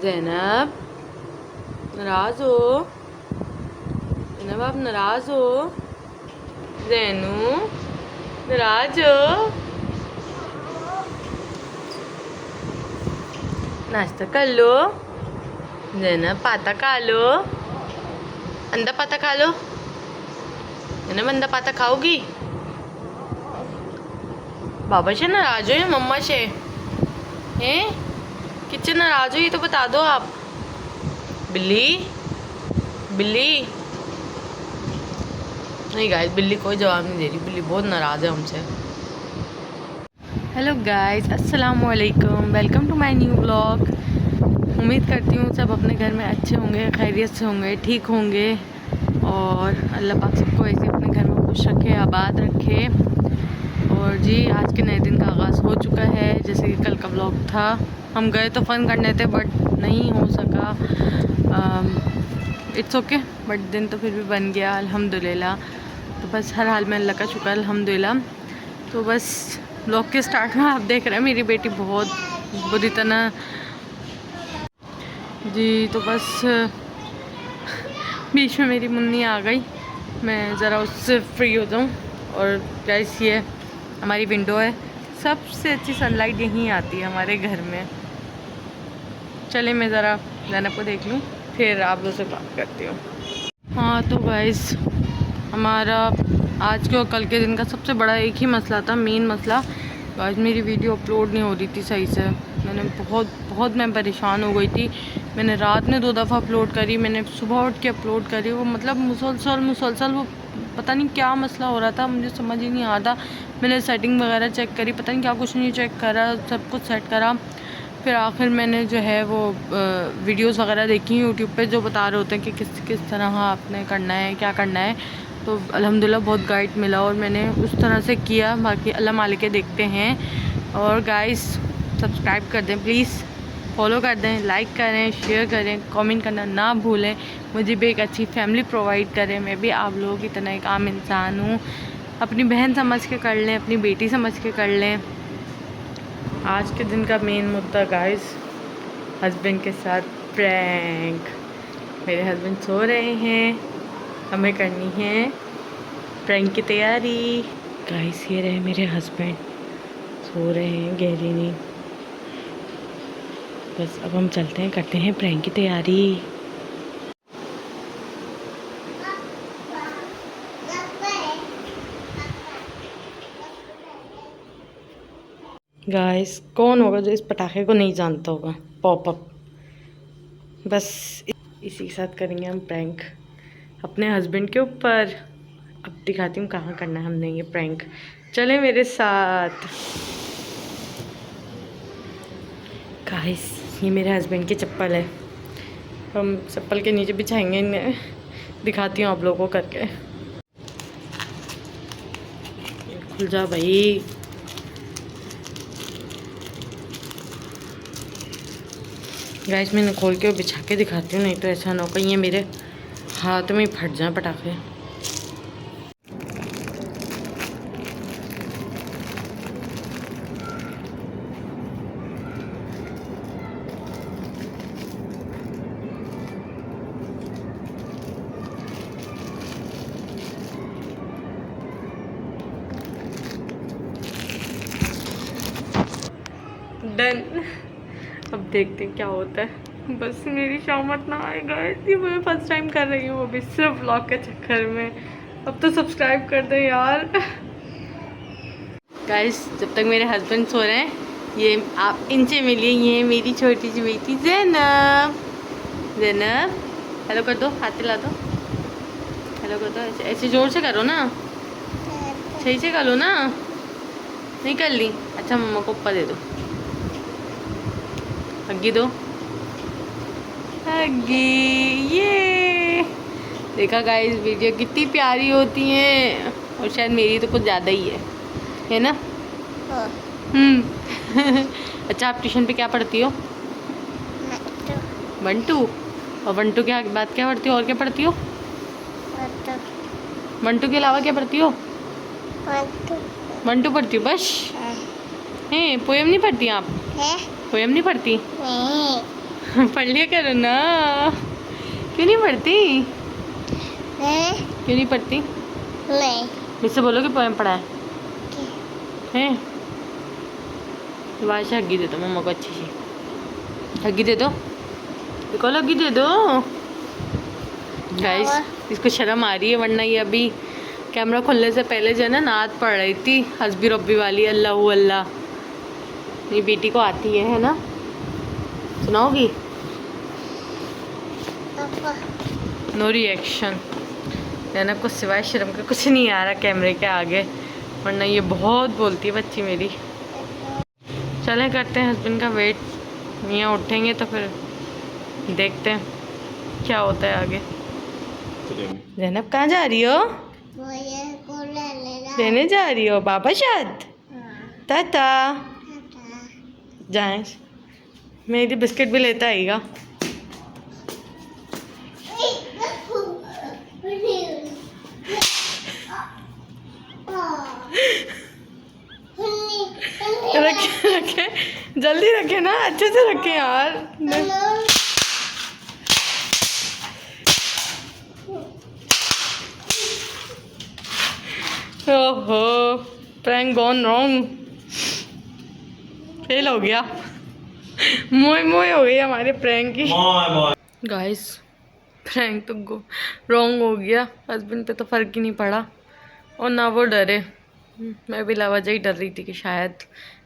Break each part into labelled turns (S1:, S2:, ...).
S1: ज़ैनब नाराज़ हो? ज़ैनब आप नाराज़ हो? ज़ैनू नाराज़ हो? नाश्ता कर लो। ज़ैनब पाता खा लो। अंडा पाता खा लो। ज़ैनब अंडा पाता खाओगी? बाबा से नाराज़ हो या मम्मा से? हैं? किससे नाराज़ हो ये तो बता दो आप। बिल्ली बिल्ली नहीं गाइस, बिल्ली कोई जवाब नहीं दे रही। बिल्ली बहुत नाराज़ है हमसे। हेलो गाइस, अस्सलाम वालेकुम, welcome to my new blog. उम्मीद करती हूँ सब अपने घर में अच्छे होंगे, खैरियत से होंगे, ठीक होंगे और अल्लाह पाक सबको ऐसे अपने घर में खुश रखे, आबाद रखे। और जी आज के नए दिन का आगाज़ हो चुका है। जैसे कि कल का ब्लॉग था, हम गए तो फ़न करने थे बट नहीं हो सका। इट्स ओके, बट दिन तो फिर भी बन गया अल्हम्दुलिल्लाह। तो बस हर हाल में अल्लाह का शुक्र अल्हम्दुलिल्लाह। तो बस ब्लॉग के स्टार्ट में आप देख रहे हैं मेरी बेटी बहुत बुरी तरह जी। तो बस बीच में मेरी मुन्नी आ गई, मैं ज़रा उससे फ्री हो जाऊँ। और गाइस ये हमारी विंडो है, सबसे अच्छी सनलाइट यहीं आती है हमारे घर में। चले मैं ज़रा ज़ैनब को देख लूँ, फिर आप लोगों से बात करती हूँ। हाँ तो गाइस हमारा आज के और कल के दिन का सबसे बड़ा एक ही मसला था, मेन मसला। आज मेरी वीडियो अपलोड नहीं हो रही थी सही से। मैंने बहुत मैं परेशान हो गई थी। मैंने रात में 2 दफ़ा अपलोड करी, मैंने सुबह उठ के अपलोड करी। वो मतलब मुसलसल वो पता नहीं क्या मसला हो रहा था, मुझे समझ ही नहीं आ रहा। मैंने सेटिंग वगैरह चेक करी, पता नहीं क्या कुछ नहीं चेक करा, सब कुछ सेट करा। फिर आखिर मैंने जो है वो वीडियोस वगैरह देखी यूट्यूब पे, जो बता रहे होते हैं कि किस तरह आपने करना है, क्या करना है। तो अल्हम्दुलिल्लाह बहुत गाइड मिला और मैंने उस तरह से किया। बाकी अल्लाह मालिक के देखते हैं। और गाइस सब्सक्राइब कर दें प्लीज़, फॉलो कर दें, लाइक करें, शेयर करें, कमेंट करना ना भूलें। मुझे भी एक अच्छी फैमिली प्रोवाइड करें। मैं भी आप लोगों की तरह एक आम इंसान हूँ। अपनी बहन समझ के कर लें, अपनी बेटी समझ के कर लें। आज के दिन का मेन मुद्दा गाइस, हस्बैंड के साथ प्रैंक। मेरे हस्बैंड सो रहे हैं, हमें करनी है प्रैंक की तैयारी। गाइस ये रहे मेरे हस्बैंड, सो रहे हैं गहरी नींद। बस अब हम चलते हैं, करते हैं प्रैंक की तैयारी। गाइस कौन होगा जो इस पटाखे को नहीं जानता होगा, पॉपअप। बस इसी के साथ करेंगे हम प्रैंक अपने हस्बैंड के ऊपर। अब दिखाती हूँ कहाँ करना है हमने ये प्रैंक, चले मेरे साथ। गाइस ये मेरे हस्बैंड की चप्पल है, हम चप्पल के नीचे बिछाएंगे इन्हें, दिखाती हूँ आप लोगों को करके। खुल जा भाई। गाइस मैंने खोल के बिछा के दिखाती हूँ, नहीं तो ऐसा ना हो कहीं ये मेरे हाथ में ही फट जाए पटाखे। डन। अब देखते हैं क्या होता है। बस मेरी शामत ना आए गाइस, ये मैं फर्स्ट टाइम कर रही हूँ, अभी सिर्फ व्लॉग के चक्कर में। अब तो सब्सक्राइब कर दे यार। गाइस जब तक मेरे हस्बैंड सो रहे हैं, ये आप इनसे मिलिए, ये मेरी छोटी सी बेटी ज़ैनब। ज़ैनब हेलो कर दो, हाथ हिला दो, हेलो कर दो। ऐसे ऐसे ज़ोर से करो ना, सही से करो ना। नहीं कर ली? अच्छा मम्मा को ऊपर दे दो, हग्गी दो, हग्गी। ये देखा गाइस वीडियो कितनी प्यारी होती है, और शायद मेरी तो कुछ ज़्यादा ही है ना? अच्छा आप ट्यूशन पे क्या पढ़ती हो? 1 2। और 1 2 के बाद क्या पढ़ती हो, और क्या पढ़ती हो? 1 2 के अलावा क्या पढ़ती हो? 1 2 पढ़ती हो बस? हैं पोएम नहीं पढ़ती आप? पोएम नहीं पढ़ती? पढ़ लिया करो ना। क्यों नहीं पढ़ती? क्यों नहीं पढ़ती?
S2: नहीं।
S1: मुझसे बोलो कि पोएम पढ़ा है? वाश हग्गी दे दो मम्मा को, अच्छी सी हग्गी दे दो। देखो हग्गी दे दो गाइस। इसको शर्म आ रही है, वरना ये अभी कैमरा खुलने से पहले जो है ना नात पढ़ रही थी हस्बी रब्बी वाली, अल्लाह अल्लाह। ये बेटी को आती है ना? सुनाओगी? No reaction. जैनब को सिवाय शर्म का कुछ नहीं आ रहा कैमरे के आगे, वरना ये बहुत बोलती है बच्ची मेरी। चलें करते हैं हस्बैंड का वेट, मियाँ उठेंगे तो फिर देखते हैं क्या होता है आगे। जैनब कहाँ जा रही हो? लेने जा रही हो बाबा शायद? टाटा। जाए मेरी बिस्किट भी लेता आएगा। रखे रखे जल्दी रखे ना, अच्छे से रखे यार। ओहो, प्रैंक गॉन रॉन्ग, फेल हो गया। मोए मोए हो गई हमारे प्रैंक की। गाइस प्रैंक तो रॉन्ग हो गया, हस्बैंड पे तो फर्क ही नहीं पड़ा और ना वो डरे। मैं भी लावाजा ही डर रही थी कि शायद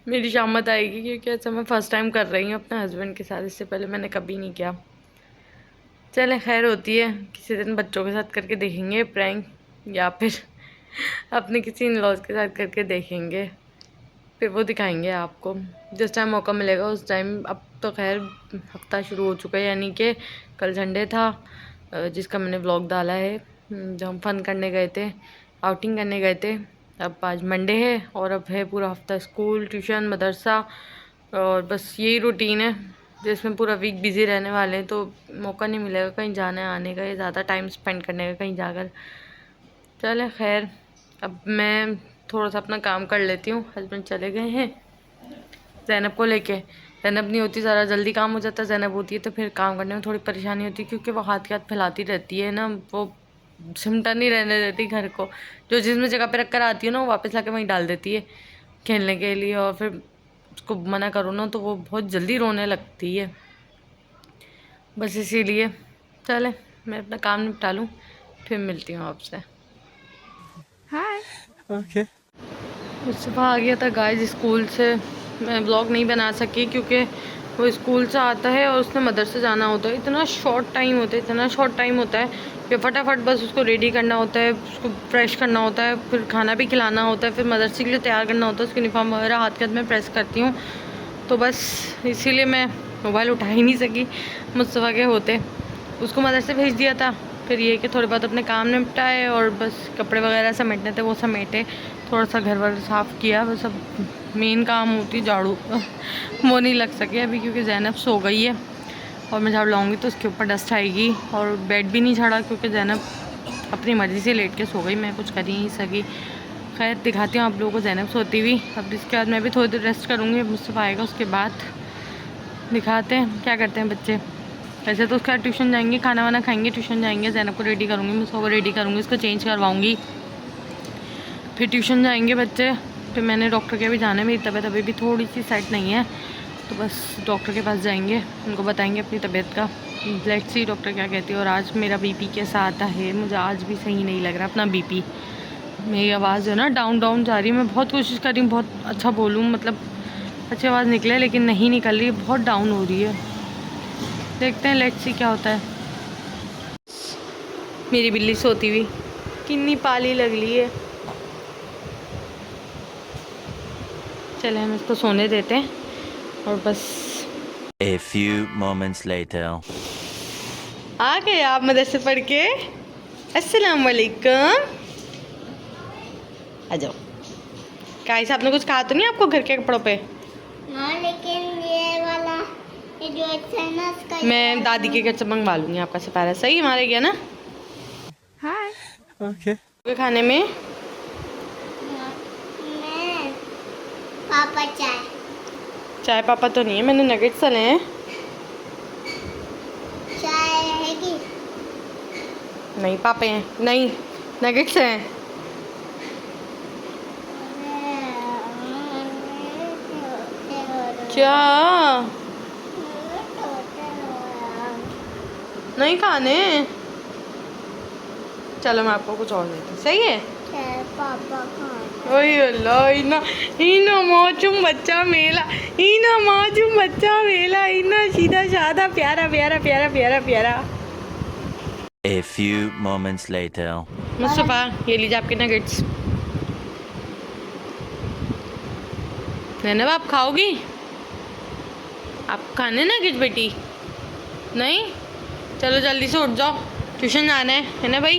S1: मेरी शामत आएगी, क्योंकि ऐसा मैं फ़र्स्ट टाइम कर रही हूँ अपने हस्बैंड के साथ, इससे पहले मैंने कभी नहीं किया। चले खैर होती है, किसी दिन बच्चों के साथ करके देखेंगे प्रैंक, या फिर अपने किसी इन लॉज के साथ करके देखेंगे, फिर वो दिखाएंगे आपको जिस टाइम मौका मिलेगा उस टाइम। अब तो खैर हफ्ता शुरू हो चुका है, यानी कि कल संडे था जिसका मैंने व्लॉग डाला है, जब हम फन करने गए थे, आउटिंग करने गए थे। अब आज मंडे है और अब है पूरा हफ्ता स्कूल, ट्यूशन, मदरसा, और बस यही रूटीन है जिसमें पूरा वीक बिज़ी रहने वाले हैं। तो मौका नहीं मिलेगा कहीं जाने आने का या ज़्यादा टाइम स्पेंड करने का कहीं जाकर। चले खैर, अब मैं थोड़ा सा अपना काम कर लेती हूँ। हस्बैंड चले गए हैं ज़ैनब को लेके। ज़ैनब नहीं होती ज़रा जल्दी काम हो जाता है, ज़ैनब होती है तो फिर काम करने में थोड़ी परेशानी होती है, क्योंकि वो हाथ के हाथ फैलाती रहती है ना, वो सिमटा नहीं रहने देती घर को। जो जिसमें जगह पे रख कर आती है ना वो वापस लाके वहीं डाल देती है खेलने के लिए, और फिर उसको मना करो ना तो वो बहुत जल्दी रोने लगती है। बस इसीलिए चले मैं अपना काम निपटा लूँ, फिर मिलती हूँ आपसे। हाय। ओके। सुबह आ गया था गाइस स्कूल से, मैं ब्लॉग नहीं बना सकी क्योंकि वो स्कूल से आता है और उसने मदरसे जाना होता है। इतना शॉर्ट टाइम होता है, इतना शॉर्ट टाइम होता है कि फटाफट बस उसको रेडी करना होता है, उसको फ्रेश करना होता है, फिर खाना भी खिलाना होता है, फिर मदरसे के लिए तैयार करना होता है। उसकी यूनिफॉर्म वगैरह हाथ के हाथ में प्रेस करती हूँ, तो बस इसीलिए मैं मोबाइल उठा ही नहीं सकी मुस्तफ़ा के होते। उसको मदरसे भेज दिया था, फिर ये कि थोड़े बहुत अपने काम निपटाए और बस कपड़े वगैरह समेटने थे वो समेटे, थोड़ा सा घर वर साफ़ किया, बस अब मेन काम होती झाड़ू वो नहीं लग सके अभी क्योंकि ज़ैनब सो गई है, और मैं झाड़ू लाऊंगी तो उसके ऊपर डस्ट आएगी। और बेड भी नहीं झाड़ा क्योंकि ज़ैनब अपनी मर्ज़ी से लेट के सो गई, मैं कुछ कर ही नहीं सकी। खैर दिखाती हूँ आप लोगों को ज़ैनब सोती हुई। अब इसके बाद मैं भी थोड़ी देर रेस्ट करूँगी, मुस्तफ़ा आएगा उसके बाद दिखाते हैं क्या करते हैं बच्चे। वैसे तो उसका ट्यूशन जाएंगे, खाना वाना खाएंगे, ट्यूशन जाएंगे, ज़ैनब को रेडी करूँगी, मुस्तफ़ा को रेडी करूँगी, इसको चेंज करवाऊँगी, फिर ट्यूशन जाएंगे बच्चे। फिर मैंने डॉक्टर के भी जाना है, मेरी तबीयत अभी भी थोड़ी सी सेट नहीं है, तो बस डॉक्टर के पास जाएंगे, उनको बताएंगे अपनी तबीयत का, लेट्स सी डॉक्टर क्या कहती है। और आज मेरा बीपी कैसा आता है, मुझे आज भी सही नहीं लग रहा अपना बीपी। मेरी आवाज़ है ना डाउन डाउन जा रही है, मैं बहुत कोशिश कर रही हूँ बहुत अच्छा बोलूँ, मतलब अच्छी आवाज़ निकले, लेकिन नहीं निकल रही है, बहुत डाउन हो रही है। देखते हैं लेट्स सी क्या होता है। मेरी बिल्ली सोती हुई कितनी पाली लग रही है। चले हम इसको सोने देते हैं और बस।
S3: A few moments later.
S1: आ गए आप मदरसे पढ़ के? अस्सलाम वालेकुम, आ जाओ। गाइस आपने कुछ कहा तो नहीं आपको घर के कपड़ों पे?
S2: हाँ, लेकिन ये वाला ये जो है ना इसका
S1: मैं दादी के घर से मंगवा लूँगी आपका सपारा, सही हमारे गया ना। हाय। ओके। खाने में
S2: मैं पापा चाय
S1: चाय पापा तो नहीं है, मैंने नगेट्स तले हैं। नहीं पापे हैं, नहीं नगेट्स हैं। क्या नहीं खाने? चलो मैं आपको कुछ और देती हूँ, सही है?
S2: पापा खाए।
S1: ओए अल्लाह, इना इना माचुम बच्चा मेला, इना माचुम बच्चा मेला, इना सीधा साधा प्यारा प्यारा प्यारा प्यारा प्यारा।
S3: A few moments later.
S1: Mustafa ये लीजिए आपके नगेट्स। नैनब आप खाओगी? आप खाने नगेट्स बेटी? नहीं? चलो जल्दी से उठ जाओ, ट्यूशन जाना है ना भाई?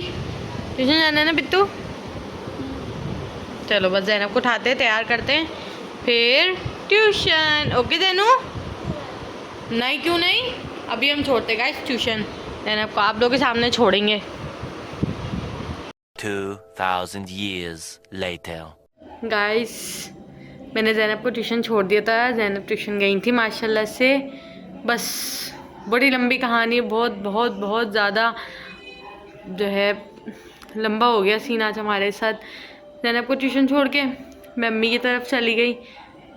S1: ट्यूशन जाना है ना बिट्टू? चलो बस ज़ैनब को उठाते हैं, तैयार करते हैं, फिर ट्यूशन। ओके ज़ैनू? नहीं क्यों नहीं? अभी हम छोड़ते गाइस ट्यूशन, ज़ैनब को आप लोगों के सामने छोड़ेंगे।
S3: 2000 years later.
S1: गाइस मैंने ज़ैनब को ट्यूशन छोड़ दिया था, ज़ैनब ट्यूशन गई थी माशाल्लाह से। बस बड़ी लंबी कहानी है, बहुत बहुत बहुत ज़्यादा जो है लंबा हो गया सीन आज हमारे साथ। ज़ैनब को ट्यूशन छोड़ के मैं अम्मी की तरफ चली गई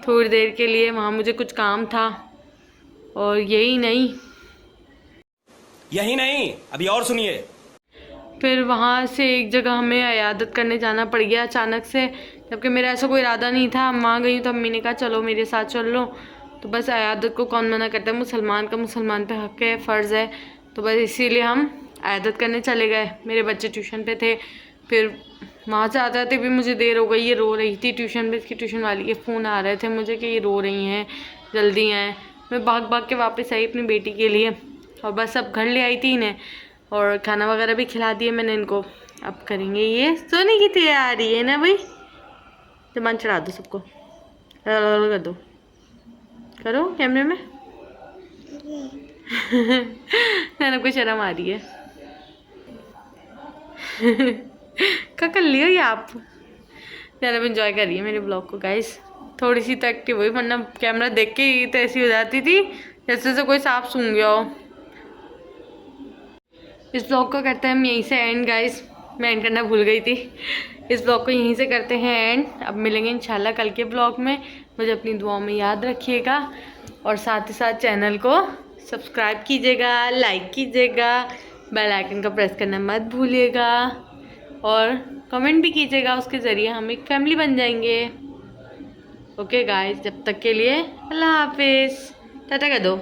S1: थोड़ी देर के लिए, वहाँ मुझे कुछ काम था। और यही नहीं
S4: अभी और सुनिए।
S1: फिर वहाँ से एक जगह हमें इयादत करने जाना पड़ गया अचानक से, जबकि मेरा ऐसा कोई इरादा नहीं था। वहाँ गई तो अम्मी ने कहा चलो मेरे साथ चल लो, तो बस इयादत को कौन मना करता है, मुसलमान का मुसलमान पे हक़ है, फ़र्ज़ है, तो बस इसीलिए हम इयादत करने चले गए। मेरे बच्चे ट्यूशन पे थे, फिर वहाँ से आते आते भी मुझे देर हो गई। ये रो रही थी ट्यूशन पे, इसकी ट्यूशन वाली के फ़ोन आ रहे थे मुझे कि ये रो रही हैं, जल्दी आएँ। मैं भाग भाग के वापस आई अपनी बेटी के लिए, और बस अब घर ले आई थी इन्हें, और खाना वगैरह भी खिला दिए मैंने इनको। अब करेंगे ये सोने की तैयारी, है ना भाई? जबान चढ़ा दो सबको, कर दो, करो कैमरे में। मैंने कोई शर्म आ रही है। क्या कर लियो ये आप? ज़्यादा इंजॉय कर रही है मेरे ब्लॉग को गाइस। थोड़ी सी तो एक्टिव हुई, वरना कैमरा देख के ही तो ऐसी हो जाती थी जैसे से कोई सांप सूंघ गया हो। इस ब्लॉग को करते हैं हम यहीं से एंड गाइस, मैं एंड करना भूल गई थी। इस ब्लॉग को यहीं से करते हैं एंड। अब मिलेंगे इंशाल्लाह कल के ब्लॉग में। मुझे अपनी दुआओं में याद रखिएगा, और साथ ही साथ चैनल को सब्सक्राइब कीजिएगा, लाइक कीजिएगा, बेल आइकन का प्रेस करना मत भूलिएगा, और कमेंट भी कीजिएगा, उसके ज़रिए हम एक फैमिली बन जाएंगे। ओके गाइस, जब तक के लिए अल्लाह हाफिज़, टाटा कर दो।